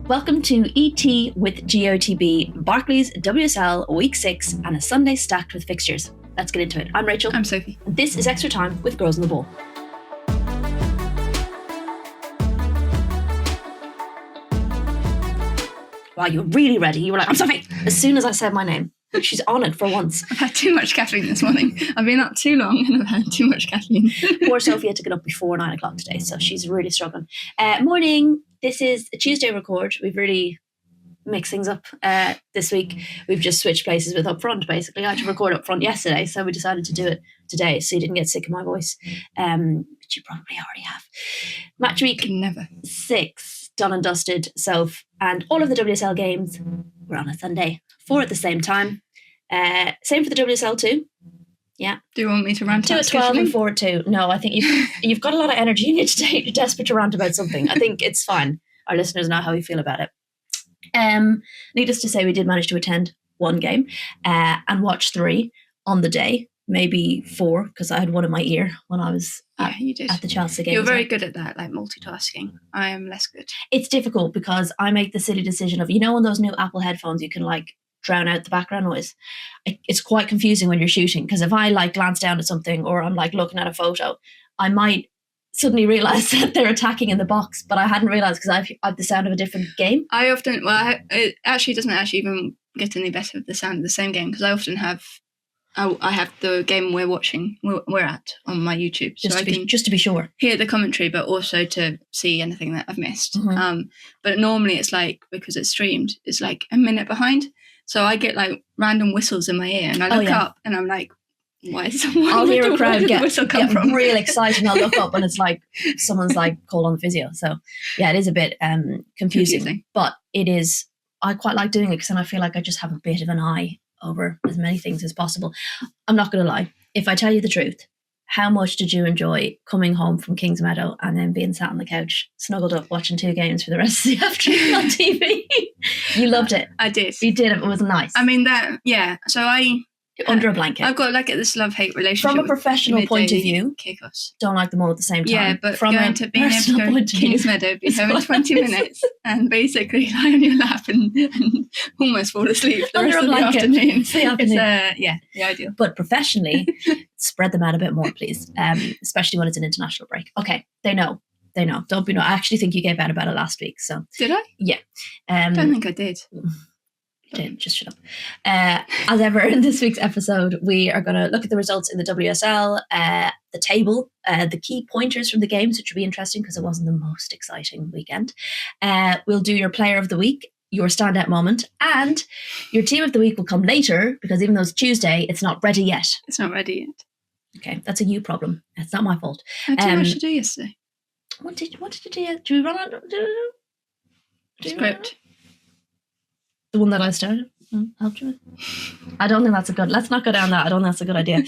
Welcome to ET with GOTB, Barclays WSL Week 6 and a Sunday stacked with fixtures. Let's get into it. I'm Rachel. I'm Sophie. And this is Extra Time with Girls on the Ball. Wow, you're really ready. You were like, I'm Sophie. As soon as I said my name. She's on it for once. I've had too much caffeine this morning. I've been up too long and I've had too much caffeine. Poor Sophie had to get up before 9 o'clock today, so she's really struggling. Morning. This is a Tuesday record. We've really mixed things up this week. We've just switched places with Up Front, basically. I had to record Up Front yesterday, so we decided to do it today so you didn't get sick of my voice. But you probably already have. Match week Never. 6, done and dusted, Soph. And all of the WSL games were on a Sunday. 4 at the same time. Same for the WSL too. Yeah. Do you want me to rant 2 about at 12 scheduling? and 4 at 2. No, I think you've got a lot of energy in you today. You're desperate to rant about something. I think it's fine. Our listeners know how we feel about it. Needless to say, we did manage to attend one game and watch 3 on the day, maybe 4, because I had one in my ear when I was at the Chelsea game. You're very good at that, like multitasking. I am less good. It's difficult because I make the silly decision of, on those new Apple headphones, you can like drown out the background noise. It's quite confusing when you're shooting, because if I like glance down at something or I'm like looking at a photo, I might suddenly realise that they're attacking in the box, but I hadn't realised because I have the sound of a different game. It actually doesn't actually even get any better with the sound of the same game, because I often have I have the game we're at on my YouTube, Just to be sure, hear the commentary, but also to see anything that I've missed. Mm-hmm. But normally it's like, because it's streamed, it's like a minute behind, so I get like random whistles in my ear, and I look up and I'm like, why is I'll hear a crowd get from? real excited, and I'll look up and it's like someone's like called on the physio. So yeah, it is a bit confusing, but it is. I quite like doing it because then I feel like I just have a bit of an eye over as many things as possible. I'm not going to lie. If I tell you the truth, how much did you enjoy coming home from Kingsmeadow and then being sat on the couch, snuggled up, watching 2 games for the rest of the afternoon on TV? You loved it. I did. You did. It was nice. I mean, so under a blanket. I've got like this love-hate relationship. From a professional point of view, kickoffs. Don't like them all at the same time. Yeah, but from being able to go to Kingsmeadow, be home in 20 minutes and basically lie on your lap and almost fall asleep the rest of the afternoon. It's the ideal. But professionally, spread them out a bit more, please, especially when it's an international break. Okay, they know. Don't be. I actually think you gave out about it last week. So did I? Yeah. I don't think I did. Just shut up. As ever, in this week's episode, we are going to look at the results in the WSL, the table, the key pointers from the games, which will be interesting because it wasn't the most exciting weekend. We'll do your player of the week, your standout moment, and your team of the week will come later because even though it's Tuesday, it's not ready yet. It's not ready yet. Okay, that's a you problem. It's not my fault. I had too much to do yesterday. What did you do? Do we run out? Script. The one that I started? Helped you with? I don't think that's let's not go down that. I don't think that's a good idea.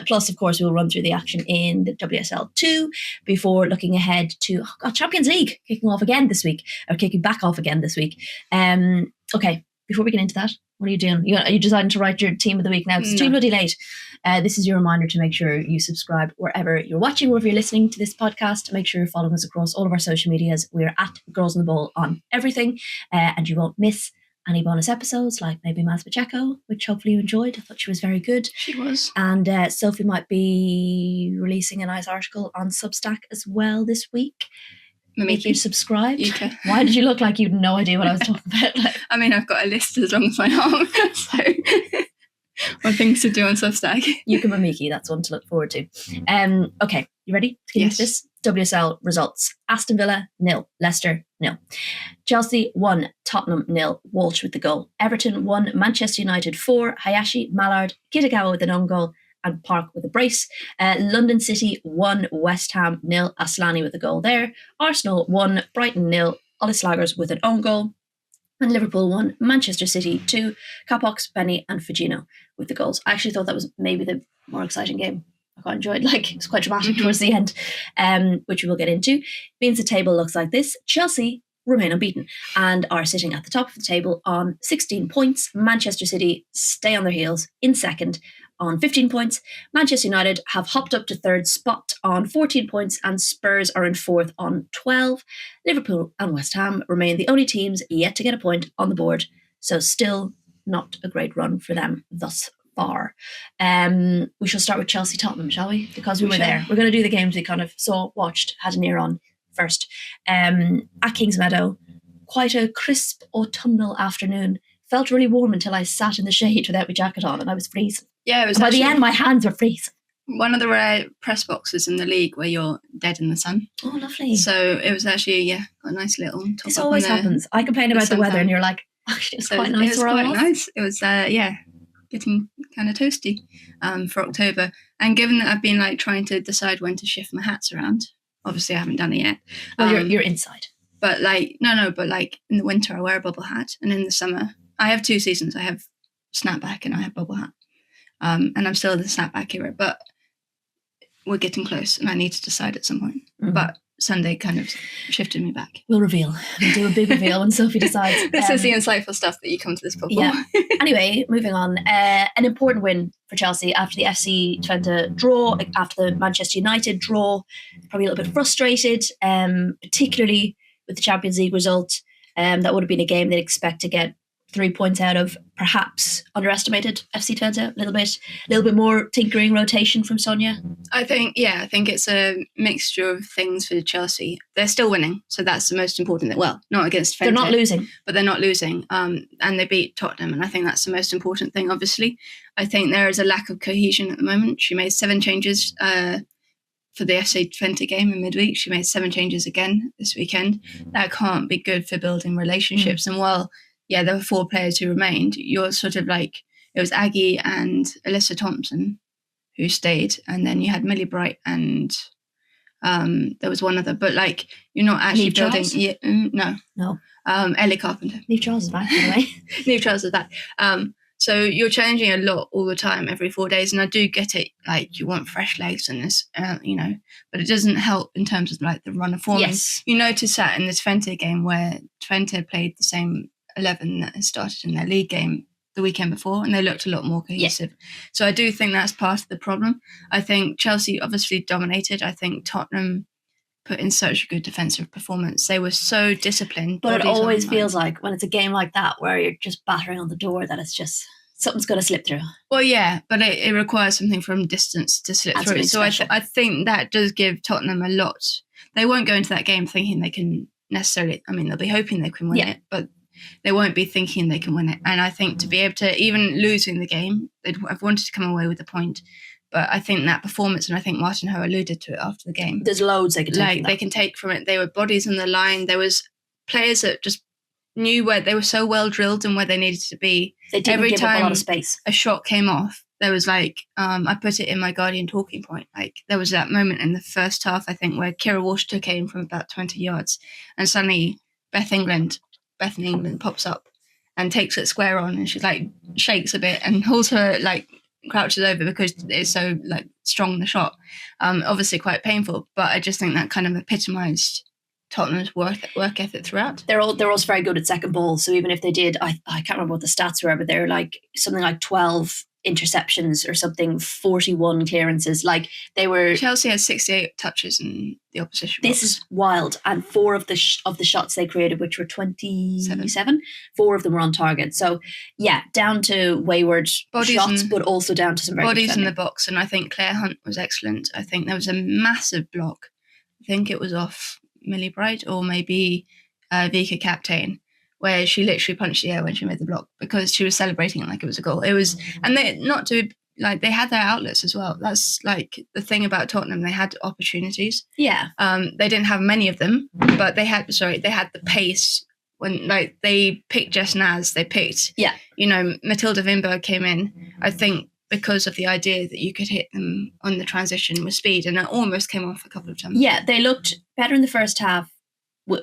Plus, of course, we'll run through the action in the WSL 2 before looking ahead to Champions League kicking back off again this week. Okay, before we get into that, what are you doing? Are you deciding to write your team of the week now? It's too bloody late. This is your reminder to make sure you subscribe wherever you're watching, wherever you're listening to this podcast. Make sure you're following us across all of our social medias. We're at Girls on the Ball on everything, and you won't miss any bonus episodes like maybe Maz Pacheco, which hopefully you enjoyed. I thought she was very good. She was. And Sophie might be releasing a nice article on Substack as well this week. If you're subscribed. Okay. Why did you look like you had no idea what I was talking about? I mean, I've got a list as long as my arm, so or things to do on Substack. You can Miki, that's one to look forward to. Okay, you ready to get into this? WSL results. Aston Villa 0, Leicester 0. Chelsea 1, Tottenham 0, Walsh with the goal. Everton 1, Manchester United 4, Hayashi, Mallard, Kitagawa with an own goal and Park with a brace. London City 1, West Ham 0, Aslani with a goal there. Arsenal 1, Brighton 0, Ollie Slagers with an own goal. And Liverpool 1, Manchester City 2, Capox, Benny and Fugino with the goals. I actually thought that was maybe the more exciting game. I quite enjoyed, it was quite dramatic towards the end, which we will get into. Means the table looks like this. Chelsea remain unbeaten and are sitting at the top of the table on 16 points. Manchester City stay on their heels in second on 15 points. Manchester United have hopped up to third spot on 14 points, and Spurs are in fourth on 12. Liverpool and West Ham remain the only teams yet to get a point on the board, so still not a great run for them thus far. We shall start with Chelsea-Tottenham, shall we? Because we were there. We're going to do the games we kind of saw, watched, had an ear on first. At Kings Meadow, quite a crisp autumnal afternoon. Felt really warm until I sat in the shade without my jacket on, and I was freezing. Yeah, it was. By the end, my hands were freezing. One of the rare press boxes in the league where you're dead in the sun. Oh, lovely. So it was actually, a nice little top. This always happens. I complain about the weather, and you're like, actually, it's quite nice. It was quite nice. It was, getting kind of toasty for October. And given that I've been like trying to decide when to shift my hats around, obviously I haven't done it yet. Well, you're inside. But like, but like in the winter I wear a bubble hat, and in the summer I have 2 seasons. I have snapback and I have bubble hat. And I'm still in the snapback era, but we're getting close and I need to decide at some point. Mm-hmm. But Sunday kind of shifted me back. We'll reveal. We'll do a big reveal when Sophie decides. This is the insightful stuff that you come to this pod for. Yeah. Anyway, moving on. An important win for Chelsea after the FC Twente draw, after the Manchester United draw. Probably a little bit frustrated, particularly with the Champions League result. That would have been a game they'd expect to get 3 points out of. Perhaps underestimated FC Twente a little bit more tinkering rotation from Sonia. I think it's a mixture of things for Chelsea. They're still winning, so that's the most important. Well, not against Twente. They're not losing. But they're not losing. And they beat Tottenham, and I think that's the most important thing, obviously. I think there is a lack of cohesion at the moment. She made 7 changes for the FC Twente game in midweek. She made 7 changes again this weekend. That can't be good for building relationships. And while there were 4 players who remained, you're sort of like, it was Aggie and Alyssa Thompson who stayed, and then you had Millie Bright and there was one other, but like, you're not actually building. No. Ellie Carpenter. Neve Charles is back, by the way. Neve Charles is back. So you're changing a lot all the time, every 4 days, and I do get it. Like, you want fresh legs and this, but it doesn't help in terms of like the run of form. Yes. You notice that in this Twente game where Twente played the same 11 that had started in their league game the weekend before, and they looked a lot more cohesive. Yeah. So I do think that's part of the problem. I think Chelsea obviously dominated. I think Tottenham put in such a good defensive performance. They were so disciplined. But it always feels like when it's a game like that where you're just battering on the door that it's just something's going to slip through. Well, yeah, but it requires something from distance to slip through. So I think that does give Tottenham a lot. They won't go into that game thinking they can necessarily, they'll be hoping they can win it, but they won't be thinking they can win it. And I think to be able to, even losing the game, I've wanted to come away with a point. But I think that performance, and I think Martin Ho alluded to it after the game. There's loads they can take from that. They can take from it. They were bodies on the line. There was players that just knew where they were so well drilled and where they needed to be. They didn't give up a lot of space. A shot came off, there was like, I put it in my Guardian talking point, like there was that moment in the first half, I think, where Kira Walsh took aim from about 20 yards and suddenly Beth in England pops up and takes it square on, and she like shakes a bit and holds her, like crouches over because it's so like strong, the shot. Obviously quite painful, but I just think that kind of epitomised Tottenham's work ethic throughout. They're also very good at second balls. So even if they did, I can't remember what the stats were, but they're like something like 12 interceptions or something, 41 clearances. Like they were. Chelsea had 68 touches in the opposition box. This is wild. And 4 of the shots they created, which were 27, 4 of them were on target. So yeah, down to wayward shots, but also down to some very bodies in the box. And I think Claire Hunt was excellent. I think there was a massive block. I think it was off Millie Bright or maybe Vika Captain, where she literally punched the air when she made the block because she was celebrating it like it was a goal. It was, and they they had their outlets as well. That's like the thing about Tottenham. They had opportunities. Yeah. They didn't have many of them, but they had the pace when like they picked Jess Naz. They picked, Matilda Vinberg came in, I think, because of the idea that you could hit them on the transition with speed, and it almost came off a couple of times. Yeah, they looked better in the first half with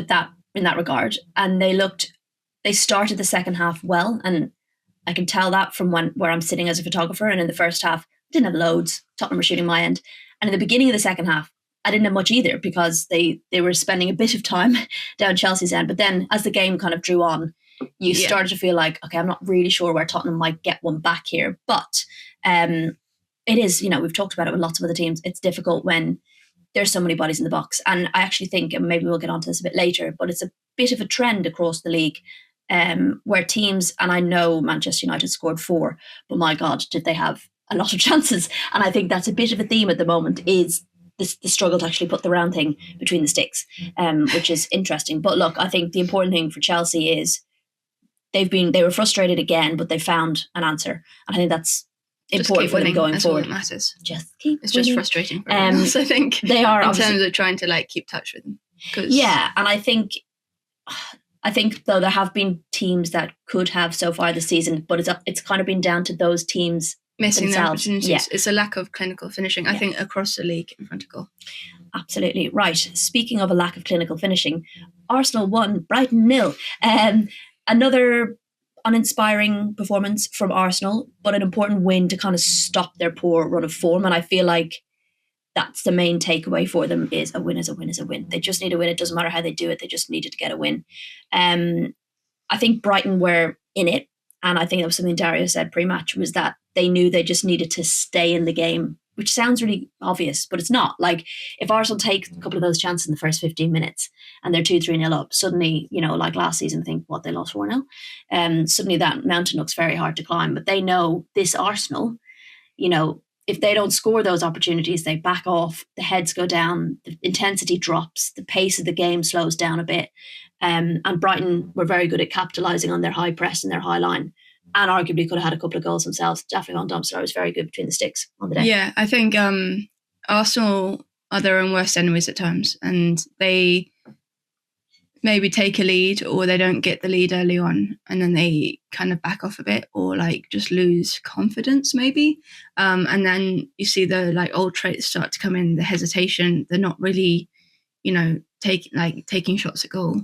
that in that regard, and they started the second half well, and I can tell that from where I'm sitting as a photographer. And in the first half, I didn't have loads. Tottenham were shooting my end, and in the beginning of the second half, I didn't have much either because they were spending a bit of time down Chelsea's end. But then, as the game kind of drew on, you started to feel like, okay, I'm not really sure where Tottenham might get one back here. But it is, we've talked about it with lots of other teams. It's difficult when there's so many bodies in the box. And I actually think, and maybe we'll get onto this a bit later, but it's a bit of a trend across the league where teams, and I know Manchester United scored 4, but my God, did they have a lot of chances. And I think that's a bit of a theme at the moment, is the struggle to actually put the round thing between the sticks, which is interesting. But look, I think the important thing for Chelsea is they were frustrated again, but they found an answer. And I think that's important for them going forward. All that matters. It's just frustrating for everyone else, I think. They are, in terms of trying to keep touch with them. Yeah, and I think though there have been teams that could have so far this season, but it's kind of been down to those teams missing themselves. Their opportunities. Yeah. It's a lack of clinical finishing, I think, across the league in front of goal. Absolutely. Right. Speaking of a lack of clinical finishing, Arsenal 1, Brighton 0. Another uninspiring performance from Arsenal, but an important win to kind of stop their poor run of form. And I feel like that's the main takeaway for them, is a win is a win is a win. They just need a win. It doesn't matter how they do it. They just needed to get a win. I think Brighton were in it. And I think that was something Dario said pre-match, was that they knew they just needed to stay in the game, which sounds really obvious, but it's not. Like, if Arsenal take a couple of those chances in the first 15 minutes and they're 2-3-0 up, suddenly, like last season, think, what, they lost 4-0? Suddenly that mountain looks very hard to climb. But they know this Arsenal, if they don't score those opportunities, they back off, the heads go down, the intensity drops, the pace of the game slows down a bit. And Brighton were very good at capitalising on their high press and their high line, and arguably could have had a couple of goals themselves. Daphne Van Domselaar was very good between the sticks on the day. Yeah, I think Arsenal are their own worst enemies at times, and they maybe take a lead, or they don't get the lead early on, and then they kind of back off a bit, or just lose confidence maybe. And then you see the old traits start to come in, the hesitation. They're not really, taking shots at goal.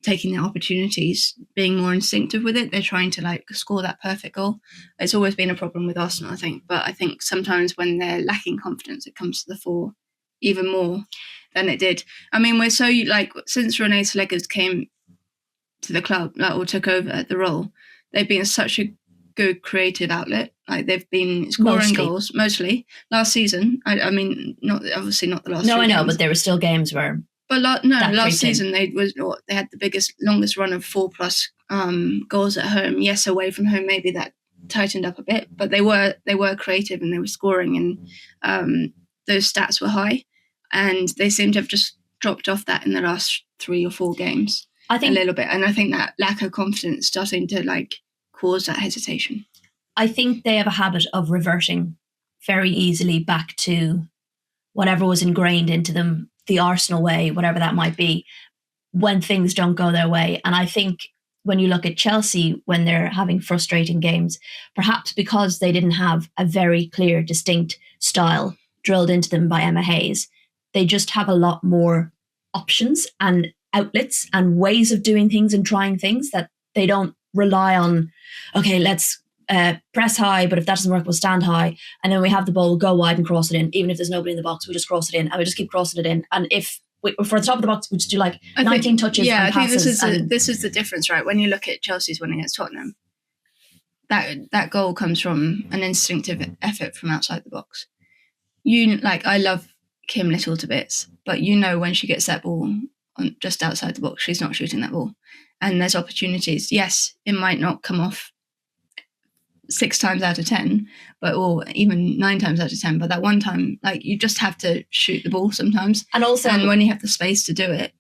Taking the opportunities, being more instinctive with it. They're trying to score that perfect goal. It's always been a problem with Arsenal, I think. But I think sometimes when they're lacking confidence, it comes to the fore even more than it did. I mean, we're so since René Selegas came to the club, or took over the role, they've been such a good creative outlet. They've been scoring goals mostly last season. I mean, obviously not the last. No, I know, games. but there were still games where. But last season they had the longest run of 4+ goals at home. Yes, away from home maybe that tightened up a bit, but they were creative and they were scoring, and those stats were high, and they seem to have just dropped off that in the last 3 or 4 games. I think a little bit, and I think that lack of confidence starting to cause that hesitation. I think they have a habit of reverting very easily back to whatever was ingrained into them, the Arsenal way, whatever that might be, when things don't go their way. And I think when you look at Chelsea, when they're having frustrating games, perhaps because they didn't have a very clear, distinct style drilled into them by Emma Hayes, they just have a lot more options and outlets and ways of doing things and trying things, that they don't rely on, okay, let's press high, but if that doesn't work, we'll stand high, and then we have the ball, we'll go wide and cross it in. Even if there's nobody in the box, we'll just cross it in, and we just keep crossing it in. And if for the top of the box, we just do 19 touches. Yeah, and passes. I think this is the difference, right? When you look at Chelsea's win against Tottenham, that goal comes from an instinctive effort from outside the box. I love Kim Little to bits, but when she gets that ball just outside the box, she's not shooting that ball. And there's opportunities. Yes, it might not come off 6 times out of 10, or even 9 times out of 10, but that one time, you just have to shoot the ball sometimes. And also, when you have the space to do it,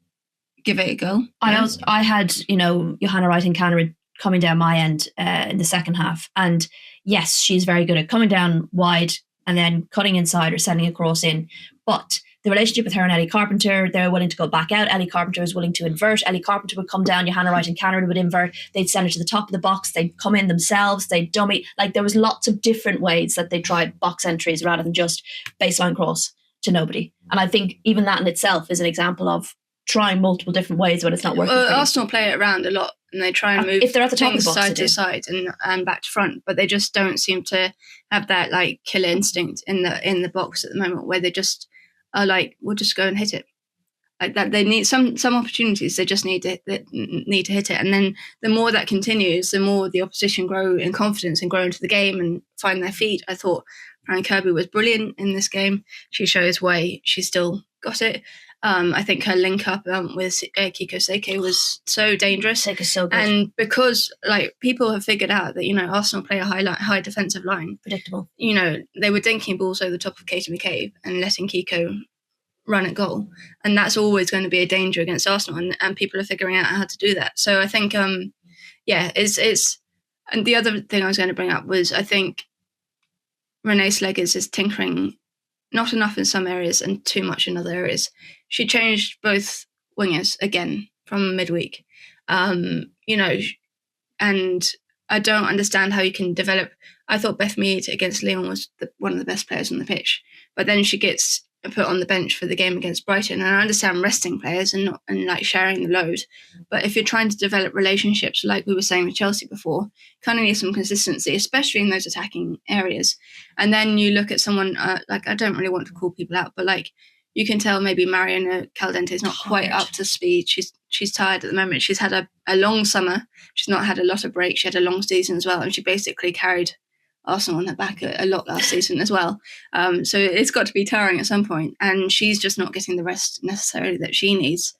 give it a go. I had Johanna Wright-Canary coming down my end in the second half, and yes, she's very good at coming down wide and then cutting inside or sending a cross in, but the relationship with her and Ellie Carpenter, they're willing to go back out. Ellie Carpenter is willing to invert. Ellie Carpenter would come down, Johanna Wright-Canary would invert. They'd send it to the top of the box. They'd come in themselves. They'd dummy. There was lots of different ways that they tried box entries rather than just baseline cross to nobody. And I think even that in itself is an example of trying multiple different ways when it's not working. Arsenal play it around a lot, and they try and move if they're at the top of the box, side to side and back to front, but they just don't seem to have that killer instinct in the box at the moment, where they just are we'll just go and hit it. like that. They need some opportunities. They just need to hit it. And then the more that continues, the more the opposition grow in confidence and grow into the game and find their feet. I thought Fran Kirby was brilliant in this game. She shows why she still got it. I think her link up with Kiko Seke was so dangerous. Seke's so good. And because like people have figured out that, you know, Arsenal play a high defensive line. Predictable. You know, they were dinking balls over the top of Katie McCabe and letting Kiko run at goal. And that's always going to be a danger against Arsenal. And people are figuring out how to do that. So I think, it's and the other thing I was going to bring up was I think Renee Slegers is tinkering not enough in some areas and too much in other areas. She changed both wingers again from midweek, you know, and I don't understand how you can develop. I thought Beth Mead against Lyon was one of the best players on the pitch, but then she gets put on the bench for the game against Brighton. And I understand resting players and like sharing the load, but if you're trying to develop relationships, like we were saying with Chelsea before, kind of need some consistency, especially in those attacking areas. And then you look at someone like, I don't really want to call people out, but like you can tell maybe Mariana Caldente is not quite up to speed. She's tired at the moment. She's had a long summer. She's not had a lot of breaks. She had a long season as well, and she basically carried Arsenal on her back a lot last season as well. So it's got to be tiring at some point, and she's just not getting the rest necessarily that she needs.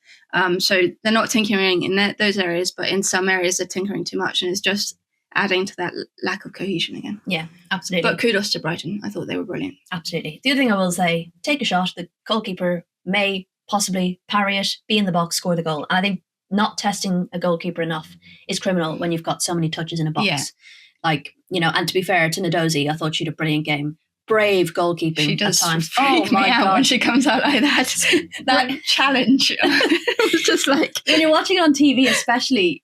So they're not tinkering in those areas, but in some areas they're tinkering too much, and it's just adding to that lack of cohesion again. Yeah, absolutely. But kudos to Brighton. I thought they were brilliant. Absolutely. The other thing I will say, take a shot. The goalkeeper may possibly parry it, be in the box, score the goal. And I think not testing a goalkeeper enough is criminal when you've got so many touches in a box. Yeah. Like, you know, and to be fair to Nadozi, I thought she had a brilliant game. Brave goalkeeping. She does at times. freak me out when she comes out like that. That challenge. It was just like... When you're watching it on TV especially,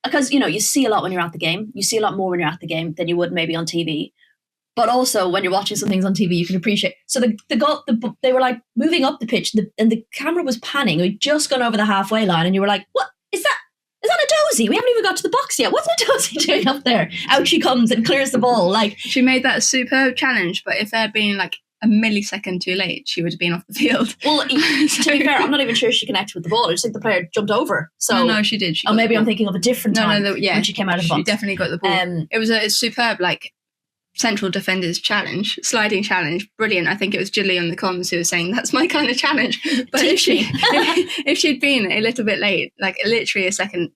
because, you know, you see a lot when you're at the game. You see a lot more when you're at the game than you would maybe on TV. But also when you're watching some things on TV, you can appreciate. So they were like moving up the pitch and the camera was panning. We'd just gone over the halfway line and you were like, what is that? Is that Nadozi? We haven't even got to the box yet. What's Nadozi doing up there? Out she comes and clears the ball. Like, she made that superb challenge, but if there had been like a millisecond too late, she would have been off the field. Well, to be fair, I'm not even sure she connected with the ball. I just think the player jumped over. So no, she did. Maybe I'm thinking of a different time when she came out of the box. She definitely got the ball. It was a superb, like, central defenders challenge, sliding challenge, brilliant. I think it was Julie on the comms who was saying that's my kind of challenge. But if she'd been a little bit late, like literally a second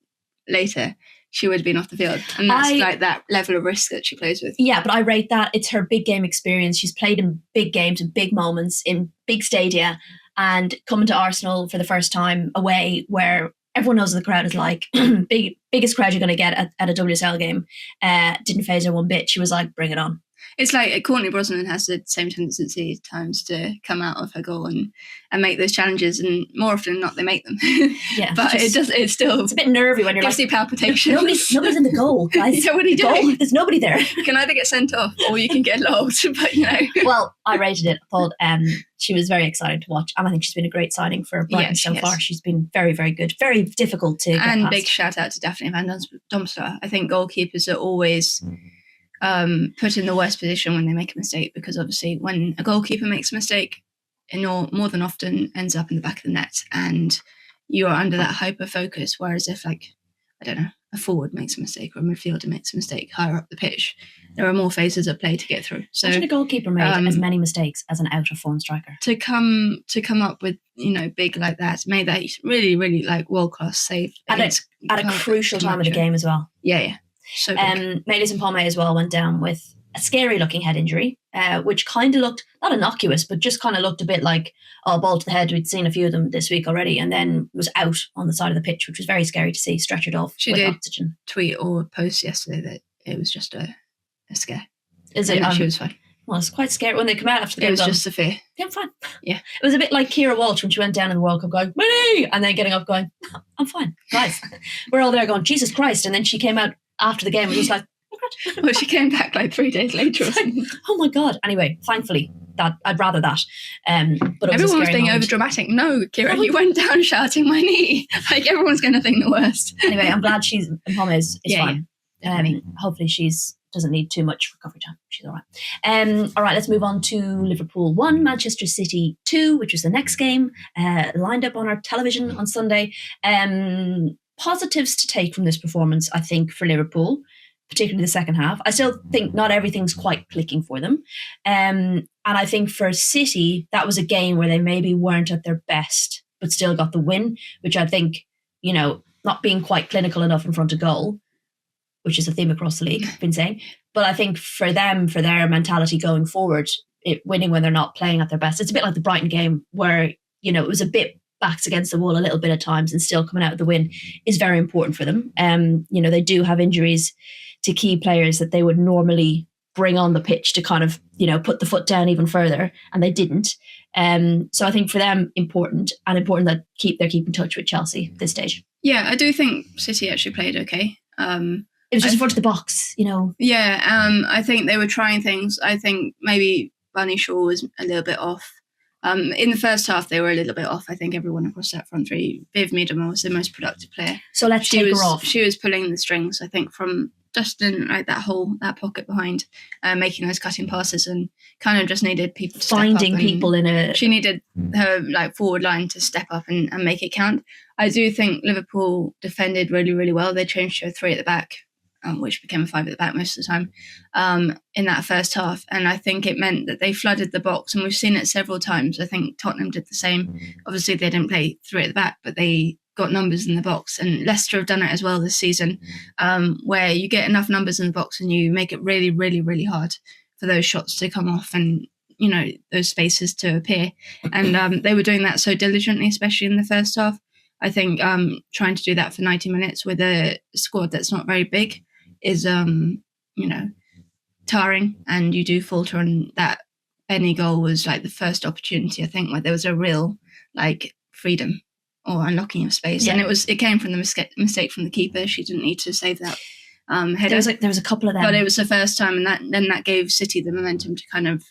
later, she would have been off the field. And that's like that level of risk that she plays with. Yeah, but I rate that. It's her big game experience. She's played in big games and big moments in big stadia, and coming to Arsenal for the first time away where everyone knows what the crowd is like. Biggest crowd you're going to get at a WSL game. Didn't faze her one bit. She was like, bring it on. It's like Courtney Brosnan has the same tendency at times to come out of her goal and make those challenges, and more often than not they make them. Yeah, but it's a bit nervy when you're gives you palpitations. Nobody's in the goal, guys. Yeah, what are you doing? There's nobody there. You can either get sent off or you can get logged. But you know. Well, I rated it. I thought she was very exciting to watch, and I think she's been a great signing for Brighton so far. She's been very, very good. Very difficult to get past. Big shout out to Daphne van Domstar. I think goalkeepers are always put in the worst position when they make a mistake, because obviously when a goalkeeper makes a mistake, it more than often ends up in the back of the net and you are under that hyper focus. Whereas if, like, I don't know, a forward makes a mistake or a midfielder makes a mistake higher up the pitch, there are more phases of play to get through. So imagine a goalkeeper made as many mistakes as an out of form striker. To come up with, you know, big like that, made that really, really like world class save at a crucial time of the game as well. Yeah. So Maëlys Mpomé as well went down with a scary looking head injury, which kind of looked not innocuous, but just kind of looked a bit like ball to the head. We'd seen a few of them this week already, and then was out on the side of the pitch, which was very scary to see, stretchered off. She with did oxygen. Tweet or post yesterday that it was just a scare. Is it? She was fine. Well, it's quite scary when they come out after the game. It was just a fear. Yeah, I'm fine. Yeah. It was a bit like Kira Walsh when she went down in the World Cup going, Minnie! And then getting up going, I'm fine, guys. We're all there going, Jesus Christ. And then she came out after the game and was just like, oh God. Well, she came back like 3 days later. Oh my God. Anyway, thankfully, I'd rather that. But everyone was being over dramatic. No, Kira, you went down shouting my knee. Like, everyone's going to think the worst. Anyway, I'm glad Mpomé is fine. Hopefully she's doesn't need too much recovery time. She's all right. All right, let's move on to Liverpool 1, Manchester City 2, which was the next game, lined up on our television on Sunday. Positives to take from this performance, I think, for Liverpool, particularly the second half. I still think not everything's quite clicking for them. And I think for City, that was a game where they maybe weren't at their best, but still got the win, which I think, not being quite clinical enough in front of goal, which is a theme across the league, I've been saying. But I think for them, for their mentality going forward, winning when they're not playing at their best, it's a bit like the Brighton game where, it was a bit backs against the wall a little bit at times and still coming out with the win is very important for them. They do have injuries to key players that they would normally bring on the pitch to kind of, put the foot down even further, and they didn't. So I think for them, important that they're keeping touch with Chelsea at this stage. Yeah, I do think City actually played okay. It was just in front of the box, Yeah, I think they were trying things. I think maybe Bunny Shaw was a little bit off. In the first half, they were a little bit off. I think everyone across that front three. Viv Miedema was the most productive player. So let's take her off. She was pulling the strings, I think, from just in like that pocket behind, making those cutting passes, and kind of just needed people to finding step up. People in a. She needed her forward line to step up and make it count. I do think Liverpool defended really, really well. They changed to a 3 at the back, which became a 5 at the back most of the time in that first half. And I think it meant that they flooded the box, and we've seen it several times. I think Tottenham did the same. Obviously, they didn't play 3 at the back, but they got numbers in the box. And Leicester have done it as well this season, where you get enough numbers in the box and you make it really, really, really hard for those shots to come off and, those spaces to appear. And they were doing that so diligently, especially in the first half. I think trying to do that for 90 minutes with a squad that's not very big is, tiring, and you do falter on that. Any goal was like the first opportunity, I think, where there was a real freedom or unlocking of space. Yeah. And it came from the mistake from the keeper. She didn't need to save that header. There was a couple of them. But it was the first time, and that gave City the momentum to kind of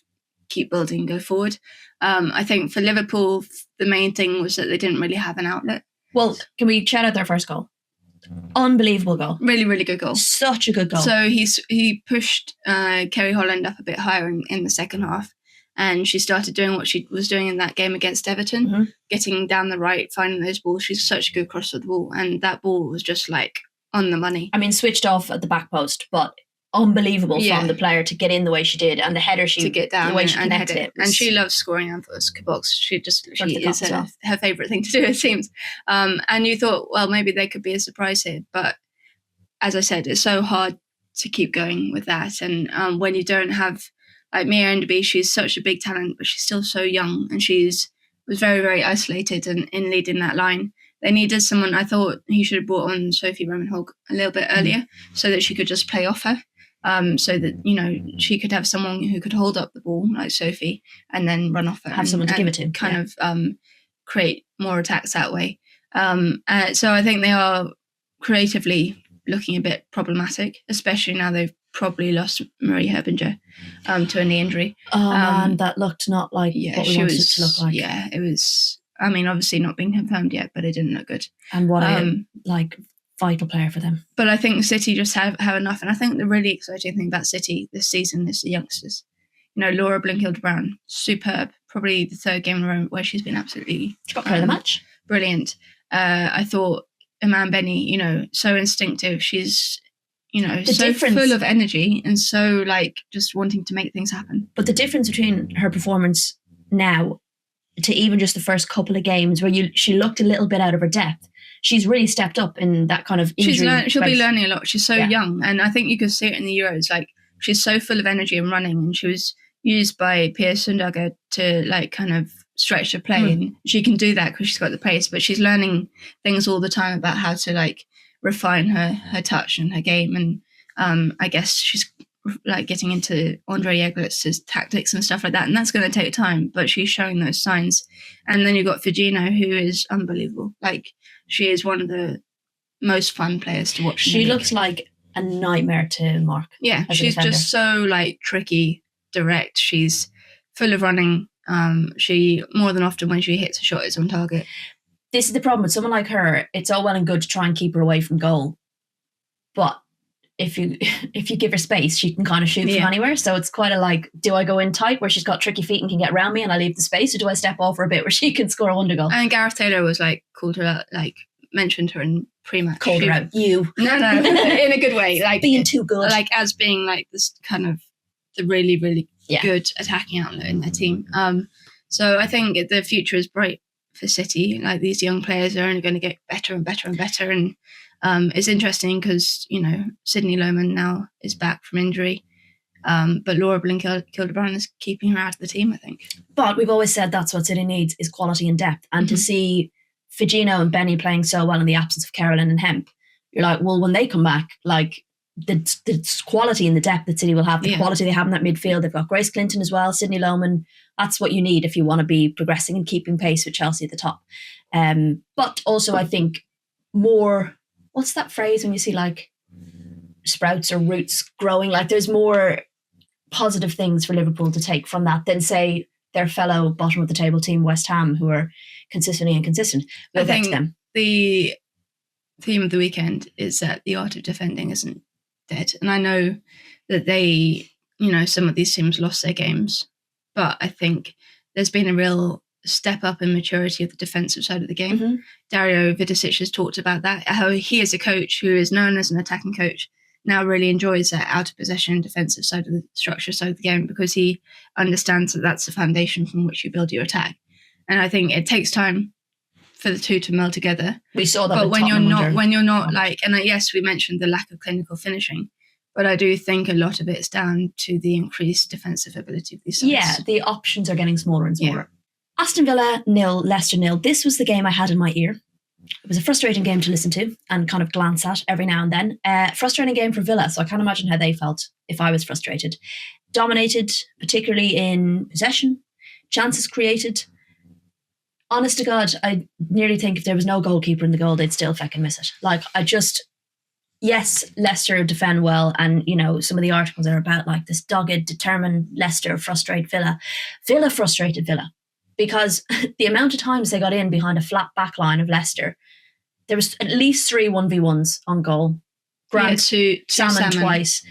keep building and go forward. I think for Liverpool, the main thing was that they didn't really have an outlet. Well, can we shout out their first goal? Unbelievable goal. Really, really good goal. Such a good goal. So he pushed Kerry Holland up a bit higher in the second half, and she started doing what she was doing in that game against Everton, getting down the right, finding those balls. She's such a good crosser of the ball, and that ball was just on the money. I mean, switched off at the back post, but unbelievable from the player to get in the way she did, and the header to get down the way she connected it. And she loves scoring out of the box. She is her favourite thing to do, it seems. And you thought, well, maybe they could be a surprise here, but as I said, it's so hard to keep going with that. And when you don't have Mia Enderby, she's such a big talent, but she's still so young, and was very, very isolated in leading that line. They needed someone. I thought he should have brought on Sophie Roman-Hogg a little bit earlier, so that she could just play off her. So that, she could have someone who could hold up the ball like Sophie and then run off her. Have someone to give it to. Kind of create more attacks that way. So I think they are creatively looking a bit problematic, especially now they've probably lost Marie Herbinger to a knee injury. Oh man, that looked not like what we wanted it to look like. Yeah, it was, I mean, obviously not being confirmed yet, but it didn't look good. And what vital player for them. But I think City just have enough. And I think the really exciting thing about City this season is the youngsters. Laura Blinkhild-Brown, superb. Probably the third game in a row where she's been absolutely... She got player of the match. Brilliant. I thought Iman Benny, so instinctive. She's, so full of energy and so just wanting to make things happen. But the difference between her performance now to even just the first couple of games where she looked a little bit out of her depth, she's really stepped up in that kind of injury. She'll be learning a lot. She's so young. And I think you could see it in the Euros. She's so full of energy and running. And she was used by Pia Sundhage to kind of stretch the play. And she can do that because she's got the pace. But she's learning things all the time about how to refine her touch and her game. And I guess she's getting into Andre Yeglitz's tactics and stuff like that. And that's going to take time. But she's showing those signs. And then you've got Fujino, who is unbelievable. She is one of the most fun players to watch. She looks like a nightmare to mark. Yeah, she's just so tricky, direct. She's full of running. She, more than often when she hits a shot, is on target. This is the problem with someone like her. It's all well and good to try and keep her away from goal. But if you give her space, she can kind of shoot from anywhere. So it's quite a like, do I go in tight where she's got tricky feet and can get around me and I leave the space, or do I step off her a bit where she can score a wonder goal? And Gareth Taylor was like, called her out, like mentioned her in pre-match. Called her out. You. No, in a good way. Like being too good. Like as being like this kind of the really, really good attacking outlet in their team. So I think the future is bright for City. Like these young players are only going to get better and better and better. And it's interesting because, you know, Sydney Lohman now is back from injury. But Laura Kildebrand is keeping her out of the team, I think. But we've always said that's what City needs is quality and depth. And to see Figino and Benny playing so well in the absence of Carolyn and Hemp, you're like, well, when they come back, like the quality and the depth that City will have, the quality they have in that midfield. They've got Grace Clinton as well, Sydney Lohman. That's what you need if you want to be progressing and keeping pace with Chelsea at the top. But also I think more, what's that phrase when you see like sprouts or roots growing? Like there's more positive things for Liverpool to take from that than say their fellow bottom of the table team West Ham, who are consistently inconsistent. We'll get to them. The theme of the weekend is that the art of defending isn't dead. And I know that they, you know, some of these teams lost their games, but I think there's been a real step up in maturity of the defensive side of the game. Dario Vidicic has talked about that, how he is a coach who is known as an attacking coach, now really enjoys that out of possession defensive side of the structure side of the game, because he understands that that's the foundation from which you build your attack. And I think it takes time for the two to meld together. We saw that. But when you're not like, and yes, we mentioned the lack of clinical finishing, but I do think a lot of it's down to the increased defensive ability of these sides. Yeah, the options are getting smaller and smaller. Aston Villa 0, Leicester 0. This was the game I had in my ear. It was a frustrating game to listen to and kind of glance at every now and then. Frustrating game for Villa, so I can't imagine how they felt if I was frustrated. Dominated, particularly in possession, chances created. Honest to God, I nearly think if there was no goalkeeper in the goal, they'd still fucking miss it. Like, yes, Leicester defend well, and, you know, some of the articles are about, like, this dogged, determined Leicester frustrate Villa. Villa frustrated Villa. Because the amount of times they got in behind a flat back line of Leicester, there was at least 3 1v1s on goal. Grant, Salmon twice.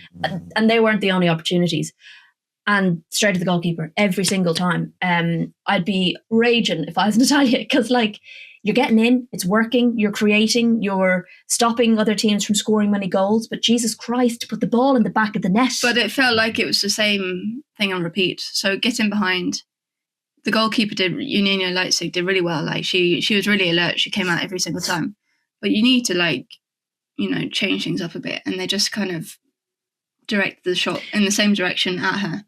And they weren't the only opportunities. And straight to the goalkeeper every single time. I'd be raging if I was Natalia, because like you're getting in, it's working, you're creating, you're stopping other teams from scoring many goals. But Jesus Christ, to put the ball in the back of the net. But it felt like it was the same thing on repeat. So getting behind. The goalkeeper Unina Leipzig did really well. Like she was really alert. She came out every single time. But you need to like, you know, change things up a bit. And they just kind of direct the shot in the same direction at her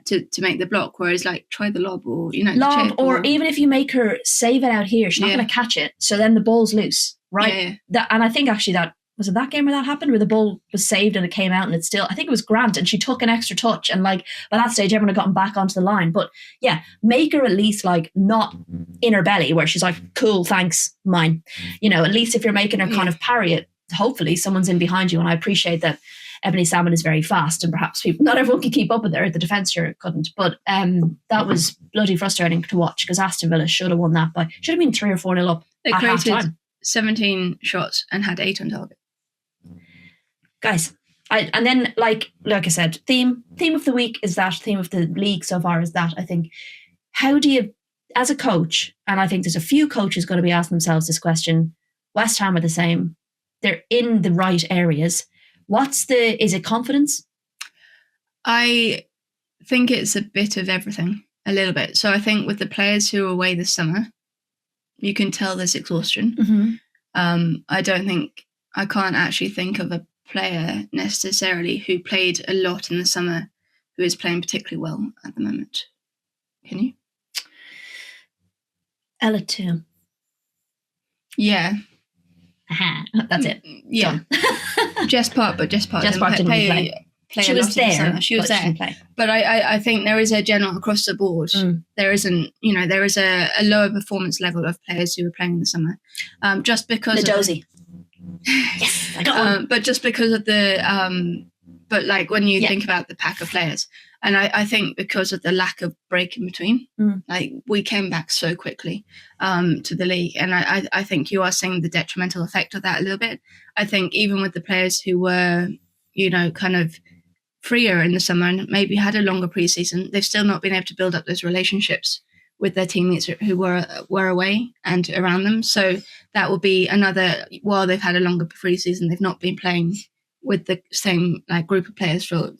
to make the block. Whereas like try the lob or, you know, lob, or even if you make her save it out here, she's not going to catch it. So then the ball's loose, right? Yeah. And I think actually was it that game where that happened, where the ball was saved and it came out and it's still, I think it was Grant, and she took an extra touch, and like by that stage everyone had gotten back onto the line. But yeah, make her at least like not in her belly where she's like, cool, thanks, mine. You know, at least if you're making her kind of parry it, hopefully someone's in behind you. And I appreciate that Ebony Salmon is very fast, and perhaps not everyone could keep up with her. The defence sure couldn't. But that was bloody frustrating to watch, because Aston Villa should have won that by, should have been 3 or 4-0 up they at half created time. 17 shots and had 8 on target. Guys, and then like I said, theme of the week is that, theme of the league so far is that. I think, how do you, as a coach, and I think there's a few coaches going to be asking themselves this question, West Ham are the same, they're in the right areas. Is it confidence? I think it's a bit of everything, a little bit. So I think with the players who are away this summer, you can tell there's exhaustion. I can't actually think of a player necessarily who played a lot in the summer who is playing particularly well at the moment. Can you? Ella too. Yeah. That's it. Yeah. Jess Park didn't play she was there. She was there. But I think there is a general across the board. There isn't, you know, there is a lower performance level of players who are playing in the summer. Just because Nadozie. Yes, I got one. But just because of the but like when you think about the pack of players, And I think because of the lack of break in between, like we came back so quickly to the league. And I think you are seeing the detrimental effect of that a little bit. I think even with the players who were, kind of freer in the summer and maybe had a longer preseason, they've still not been able to build up those relationships with their teammates who were away and around them. So that will be another, while they've had a longer preseason, they've not been playing with the same group of players for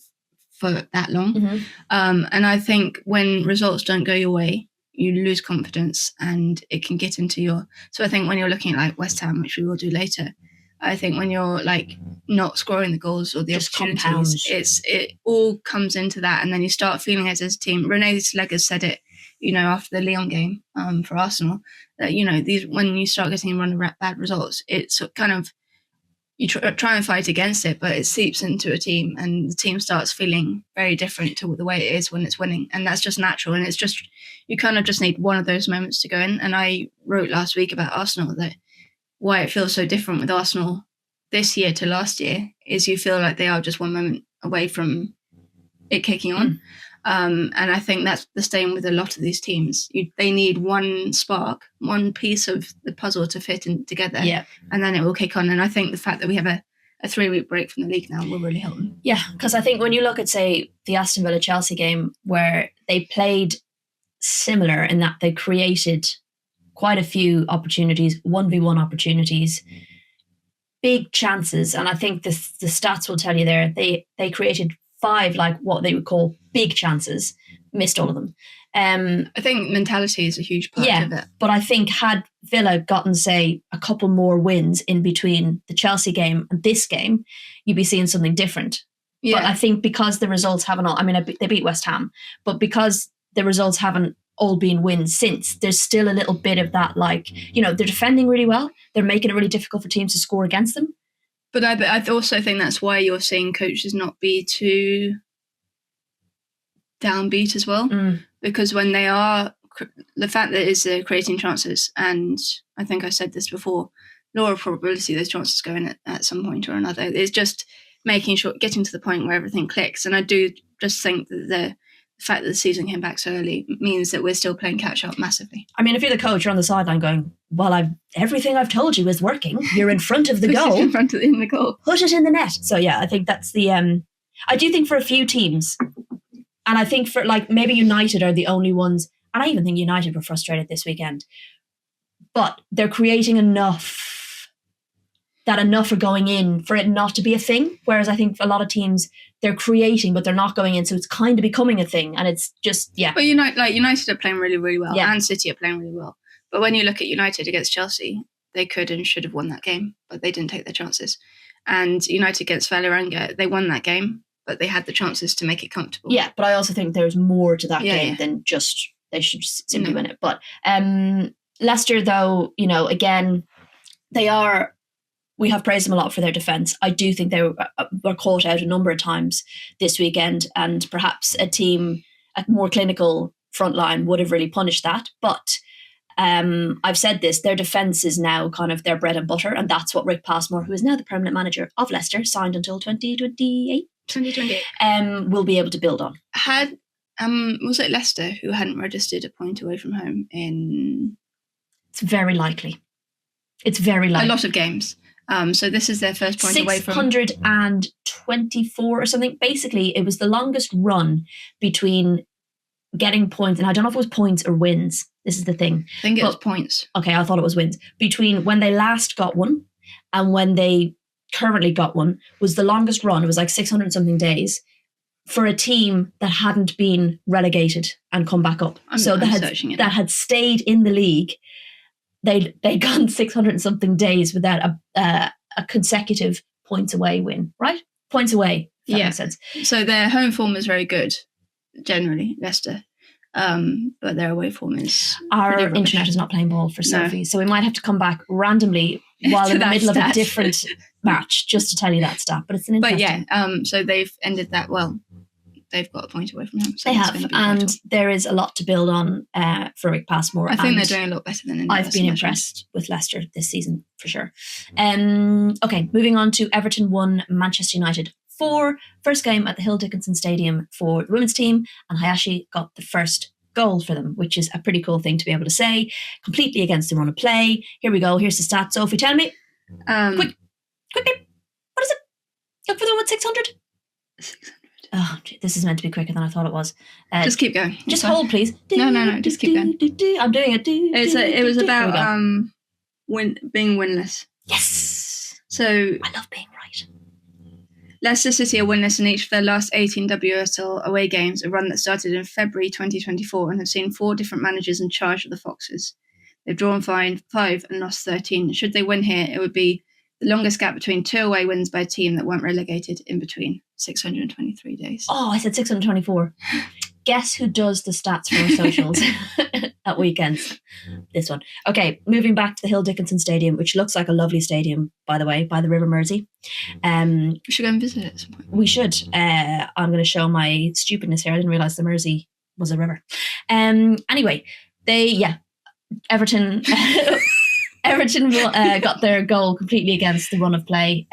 that long. And I think when results don't go your way, you lose confidence and it can get into so I think when you're looking at West Ham, which we will do later, I think when you're not scoring the goals or the just opportunities, it all comes into that, and then you start feeling as a team. Renée Slegers said it, after the Lyon game for Arsenal, that when you start getting a run of bad results, it's kind of you try and fight against it, but it seeps into a team, and the team starts feeling very different to the way it is when it's winning, and that's just natural. And it's just you kind of just need one of those moments to go in. And I wrote last week about Arsenal that why it feels so different with Arsenal this year to last year is you feel like they are just one moment away from it kicking on. And I think that's the same with a lot of these teams. They need one spark, one piece of the puzzle to fit in together, and then it will kick on. And I think the fact that we have a 3-week break from the league now will really help them. Yeah, because I think when you look at, say, the Aston Villa-Chelsea game, where they played similar in that they created quite a few opportunities, 1v1 opportunities, big chances. And I think the stats will tell you there, they created 5, what they would call big chances, missed all of them. I think mentality is a huge part of it. But I think had Villa gotten, say, a couple more wins in between the Chelsea game and this game, you'd be seeing something different. Yeah. But I think because the results haven't all, they beat West Ham, but because the results haven't all been wins since, there's still a little bit of that, they're defending really well. They're making it really difficult for teams to score against them. But I also think that's why you're seeing coaches not be too downbeat as well. Because when they are, the fact that it's creating chances, and I think I said this before, law of probability, those chances go in at some point or another. It's just making sure, getting to the point where everything clicks. And I do just think that the fact that the season came back so early means that we're still playing catch up massively. If you're the coach, you're on the sideline going, well, everything I've told you is working. You're in front of the goal. In the goal. Put it in the net. So yeah, I think that's the, I do think for a few teams, and I think for maybe United are the only ones, and I even think United were frustrated this weekend, but they're creating enough are going in for it not to be a thing. Whereas I think a lot of teams, they're creating, but they're not going in. So it's kind of becoming a thing. And it's just, yeah. But United are playing really, really well. Yeah. And City are playing really well. But when you look at United against Chelsea, they could and should have won that game, but they didn't take their chances. And United against Valerenga, they won that game, but they had the chances to make it comfortable. Yeah, but I also think there's more to that game than just they should simply win it. But Leicester, though, again, they are... We have praised them a lot for their defence. I do think they were caught out a number of times this weekend, and perhaps a more clinical front line would have really punished that. But I've said this, their defence is now kind of their bread and butter, and that's what Rick Passmore, who is now the permanent manager of Leicester, signed until 2028, will be able to build on. Was it Leicester who hadn't registered a point away from home in... It's very likely. A lot of games. So this is their first point away from 624 or something. Basically, it was the longest run between getting points, and I don't know if it was points or wins. This is the thing. I think it was points. Okay, I thought it was wins. Between when they last got one and when they currently got one was the longest run. It was 600 something days for a team that hadn't been relegated and come back up. That had stayed in the league. They'd gone 600 and something days without a consecutive points away win, right? Points away, if that makes sense. So their home form is very good, generally, Leicester. But their away form is... Our internet is not playing ball for Sophie, so we might have to come back randomly while in the middle of a different match just to tell you that stat. But it's an interesting... But so they've ended that well. They've got a point away from him. So they have, and there is a lot to build on for Rick Passmore. I think they're doing a lot better than I've been impressed with Leicester this season, for sure. Okay, moving on to Everton 1, Manchester United 2024. First game at the Hill Dickinson Stadium for the women's team, and Hayashi got the first goal for them, which is a pretty cool thing to be able to say. Completely against the run of play. Here we go. Here's the stats. Sophie, tell me. Quickly. What is it? Look for the one with 600. 600. Oh, gee, this is meant to be quicker than I thought it was. Just keep going. Just hold, please. No. Just keep going. I'm doing it. It was about being winless. Yes. So I love being right. Leicester City are winless in each of their last 18 WSL away games, a run that started in February 2024 and have seen 4 different managers in charge of the Foxes. They've drawn 5 and lost 13. Should they win here, it would be the longest gap between 2 away wins by a team that weren't relegated in between 623 days. Oh, I said 624. Guess who does the stats for our socials at weekends? This one. Okay, moving back to the Hill Dickinson Stadium, which looks like a lovely stadium, by the way, by the River Mersey. We should go and visit it at some point. We should. I'm going to show my stupidness here. I didn't realise the Mersey was a river. Anyway, Everton... Everton got their goal completely against the run of play.